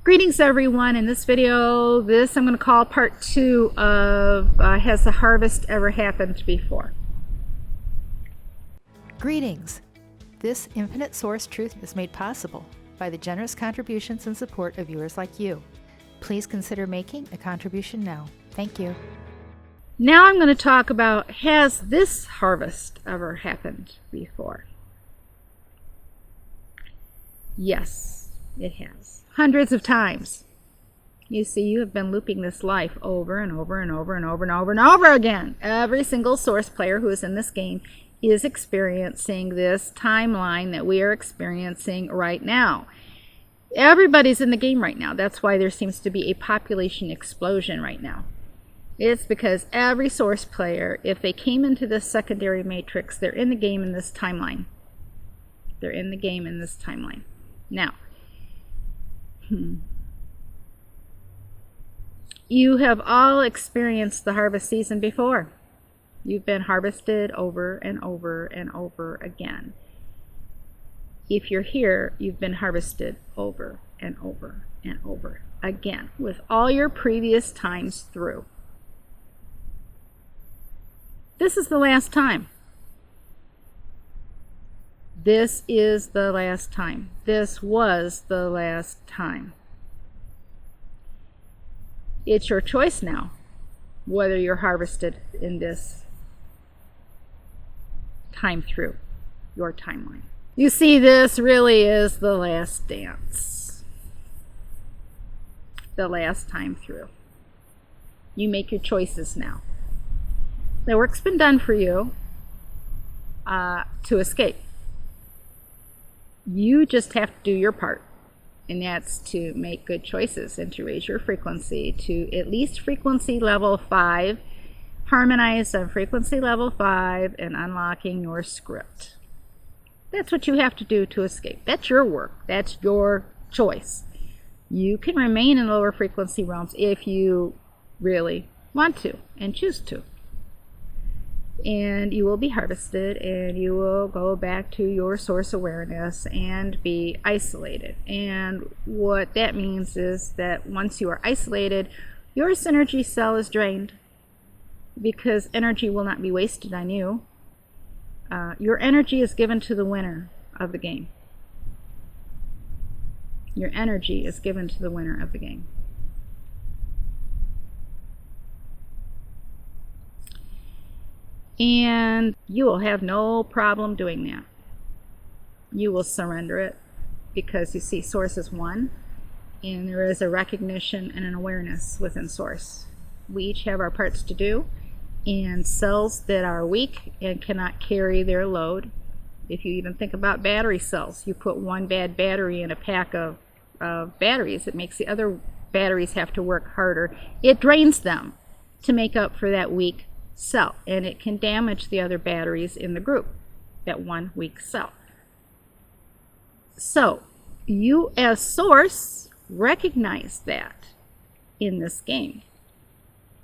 Greetings everyone. In this video, I'm going to call part 2 of Has the Harvest Ever Happened Before? Greetings! This infinite source truth is made possible by the generous contributions and support of viewers like you. Please consider making a contribution now. Thank you. Now I'm going to talk about, has this harvest ever happened before? Yes, it has. Hundreds of times. You see, you have been looping this life over and over and over and over and over and over again. Every single source player who is in this game is experiencing this timeline that we are experiencing right now. Everybody's in the game right now. That's why there seems to be a population explosion right now. It's because every source player, if they came into this secondary matrix, they're in the game in this timeline. They're in the game in this timeline. Now, you have all experienced the harvest season before. You've been harvested over and over and over again. If you're here, you've been harvested over and over and over again with all your previous times through. This is the last time. This is the last time. This was the last time. It's your choice now whether you're harvested in this time through your timeline. You see, this really is the last dance. The last time through. You make your choices now. The work's been done for you to escape. You just have to do your part, and that's to make good choices and to raise your frequency to at least frequency level 5, harmonize on frequency level 5, and unlocking your script. That's what you have to do to escape. That's your work. That's your choice. You can remain in lower frequency realms if you really want to and choose to. And you will be harvested, and you will go back to your source awareness and be isolated. And what that means is that once you are isolated, your synergy cell is drained because energy will not be wasted on you. Your energy is given to the winner of the game. Your energy is given to the winner of the game. And you will have no problem doing that. You will surrender it because you see Source is one, and there is a recognition and an awareness within Source. We each have our parts to do, and cells that are weak and cannot carry their load. If you even think about battery cells, you put one bad battery in a pack of batteries, it makes the other batteries have to work harder. It drains them to make up for that weak cell, and it can damage the other batteries in the group, that one weak cell. So you as Source recognize that in this game.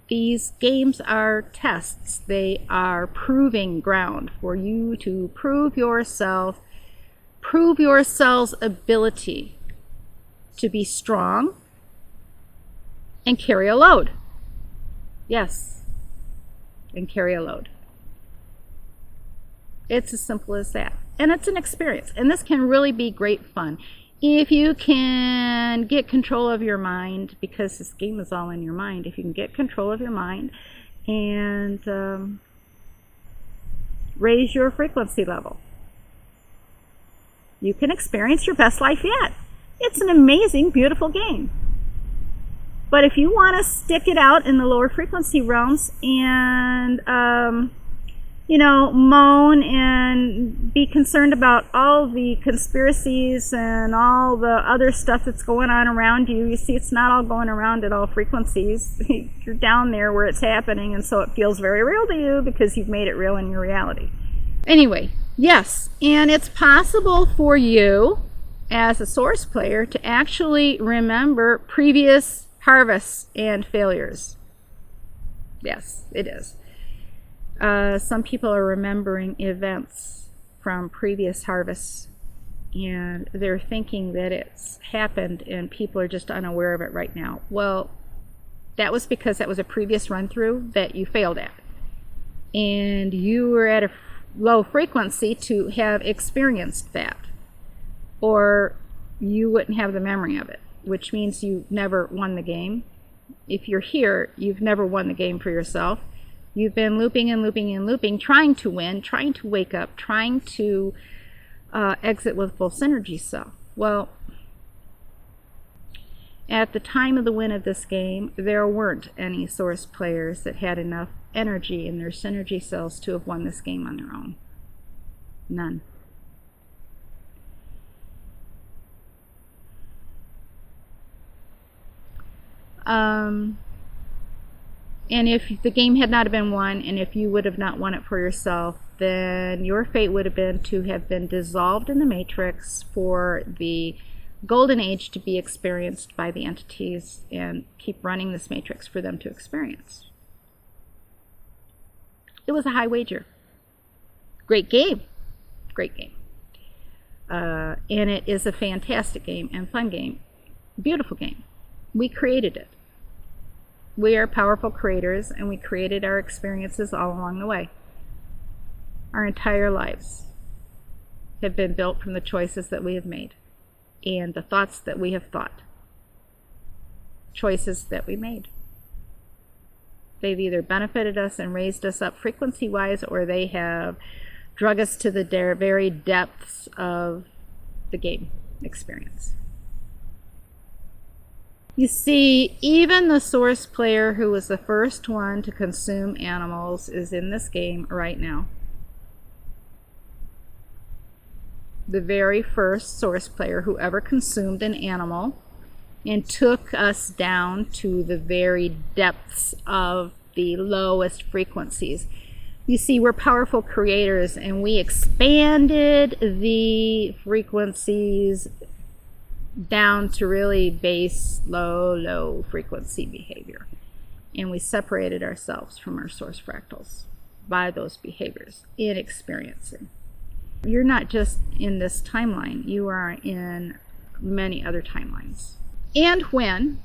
These games are tests. They are proving ground for you to prove yourself, prove your cell's ability to be strong and carry a load. Yes, and carry a load. It's as simple as that. And it's an experience. And this can really be great fun if you can get control of your mind, because this game is all in your mind. If you can get control of your mind and raise your frequency level, you can experience your best life yet. It's an amazing, beautiful game. But if you want to stick it out in the lower frequency realms and, moan and be concerned about all the conspiracies and all the other stuff that's going on around you, you see, it's not all going around at all frequencies. You're down there where it's happening, and so it feels very real to you because you've made it real in your reality. Anyway, yes, and it's possible for you as a Source player to actually remember previous harvests and failures. Yes, it is. Some people are remembering events from previous harvests and they're thinking that it's happened and people are just unaware of it right now. Well, that was because that was a previous run through that you failed at, and you were at a low frequency to have experienced that, or you wouldn't have the memory of it, which means you never won the game. If you're here, you've never won the game for yourself. You've been looping and looping and looping, trying to win, trying to wake up, trying to exit with full synergy self. Well, at the time of the win of this game, there weren't any source players that had enough energy in their synergy cells to have won this game on their own. None. And if the game had not been won, and if you would have not won it for yourself, then your fate would have been to have been dissolved in the matrix for the golden age to be experienced by the entities and keep running this matrix for them to experience. It was a high wager. Great game. Great game. And it is a fantastic game and fun game. Beautiful game. We created it. We are powerful creators, and we created our experiences all along the way. Our entire lives have been built from the choices that we have made and the thoughts that we have thought. Choices that we made. They've either benefited us and raised us up frequency-wise, or they have drug us to the very depths of the game experience. You see, even the source player who was the first one to consume animals is in this game right now. The very first source player who ever consumed an animal and took us down to the very depths of the lowest frequencies. You see, we're powerful creators, and we expanded the frequencies down to really base, low frequency behavior. And we separated ourselves from our source fractals by those behaviors in experiencing. You're not just in this timeline, you are in many other timelines. And when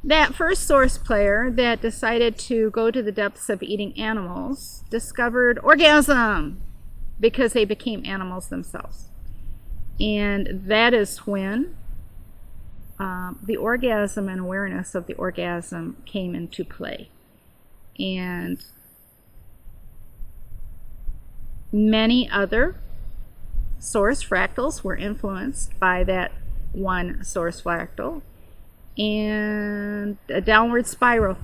that first source player that decided to go to the depths of eating animals discovered orgasm because they became animals themselves. And that is when the orgasm and awareness of the orgasm came into play. And many other source fractals were influenced by that one source fractal, and a downward spiral.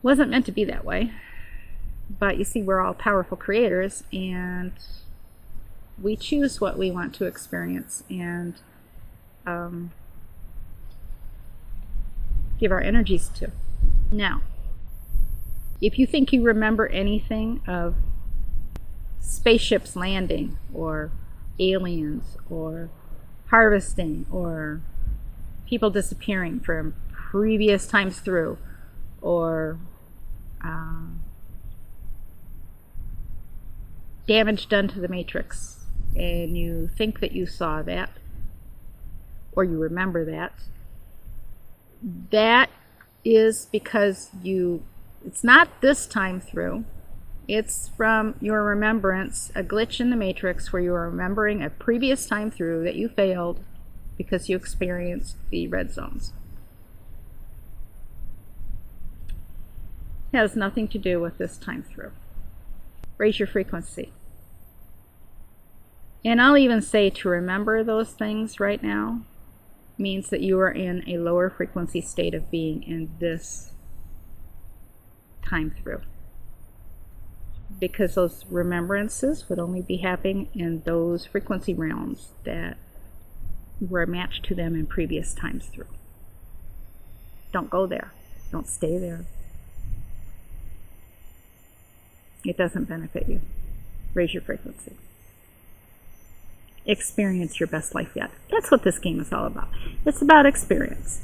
Wasn't meant to be that way, but you see, we're all powerful creators, and we choose what we want to experience and give our energies to. Now, if you think you remember anything of spaceships landing, or aliens, or harvesting, or people disappearing from previous times through, or damage done to the matrix, and you think that you saw that, or you remember that, that is because it's not this time through, it's from your remembrance, a glitch in the matrix where you are remembering a previous time through that you failed because you experienced the red zones. It has nothing to do with this time through. Raise your frequency. And I'll even say to remember those things right now means that you are in a lower frequency state of being in this time through. Because those remembrances would only be happening in those frequency realms that were matched to them in previous times through. Don't go there. Don't stay there. It doesn't benefit you. Raise your frequency. Experience your best life yet. That's what this game is all about. It's about experience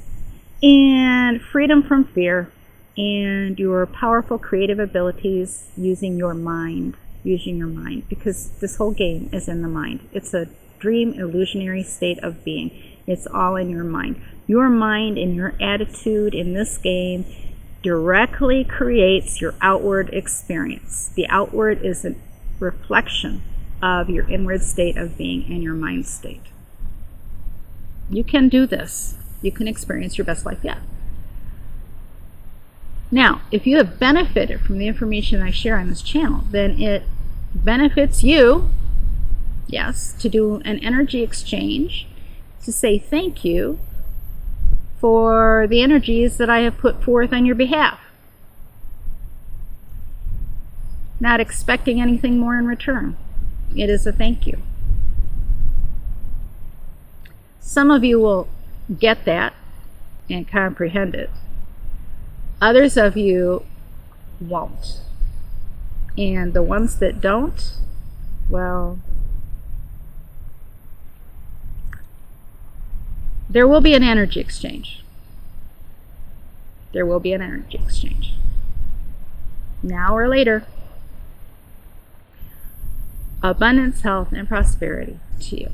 and freedom from fear and your powerful creative abilities using your mind. Because this whole game is in the mind. It's a dream illusionary state of being. It's all in your mind. Your mind and your attitude in this game directly creates your outward experience. The outward is a reflection of your inward state of being and your mind state. You can do this. You can experience your best life yet. Now, if you have benefited from the information I share on this channel, then it benefits you, yes, to do an energy exchange, to say thank you for the energies that I have put forth on your behalf. Not expecting anything more in return. It is a thank you. Some of you will get that and comprehend it. Others of you won't. And the ones that don't, well, there will be an energy exchange. There will be an energy exchange. Now or later. Abundance, health, and prosperity to you.